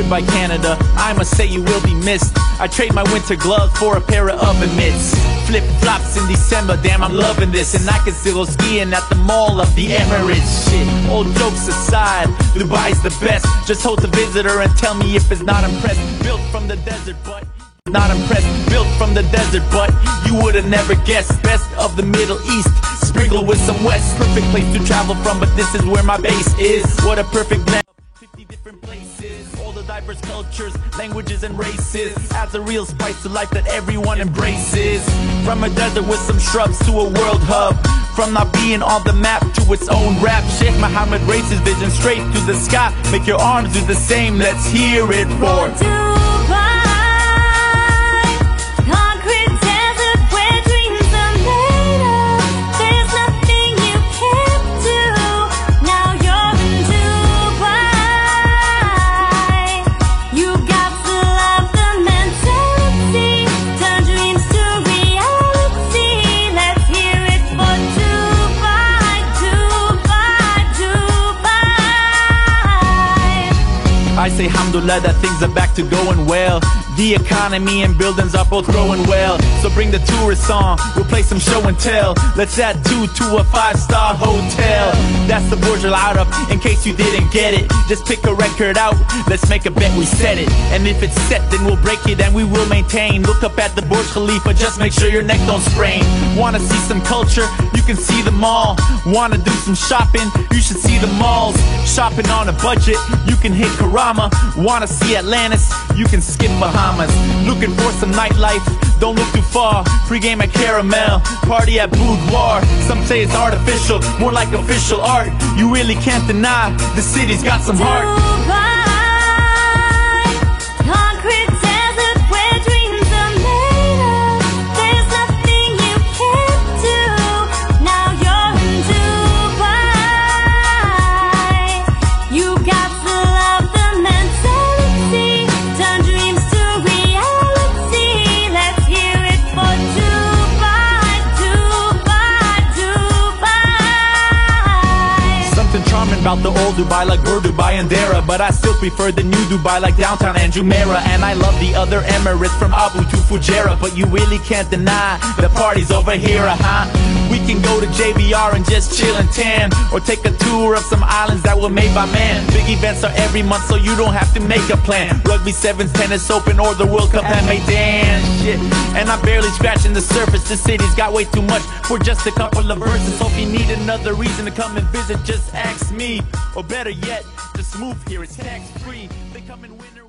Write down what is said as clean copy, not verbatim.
by Canada. I must say you will be missed. I trade my winter gloves for a pair of oven mitts. Flip-flops in December, damn I'm loving this. And I can still go skiing at the Mall of the Emirates. Shit, all jokes aside, Dubai's the best. Just host a visitor and tell me if it's not impressed. Built from the desert, but not impressed. Built from the desert, but you would've never guessed. Best of the Middle East, sprinkled with some West. Perfect place to travel from, but this is where my base is. What a perfect blend of 50 different places. All the diverse cultures, languages and races. Adds a real spice to life that everyone embraces. From a desert with some shrubs to a world hub. From not being on the map to its own rap. Sheikh Mohammed raised his vision straight to the sky. Make your arms do the same, let's hear it roar. I say alhamdulillah that things are back to going well. The economy and buildings are both growing well. So bring the tourists on, we'll play some show and tell. Let's add 2 to a 5-star hotel. That's the Burj Al Arab, in case you didn't get it. Just pick a record out, let's make a bet we set it. And if it's set, then we'll break it and we will maintain. Look up at the Burj Khalifa, just make sure your neck don't sprain. Wanna see some culture? You can see them all. Wanna do some shopping? You should see the malls. Shopping on a budget? You can hit Karama. Wanna see Atlantis? You can skip Bahamas. Looking for some nightlife? Don't look too far. Pre-game at Caramel, party at Boudoir. Some say it's artificial, more like official art. You really can't deny the city's got some heart. About the old Dubai like Bur Dubai and Dera, but I still prefer the new Dubai like downtown and Jumeirah. And I love the other Emirates from Abu to Fujairah, but you really can't deny the party's over here, We can go to JBR and just chill and tan, or take a tour of some islands that were made by man. Big events are every month, so you don't have to make a plan. Rugby sevens, tennis open, or the World Cup and Maidan. Shit, and I'm barely scratching the surface. The city's got way too much for just a couple of verses. So if you need another reason to come and visit, just ask me. Or better yet, just move here, it's tax free. They come in winter.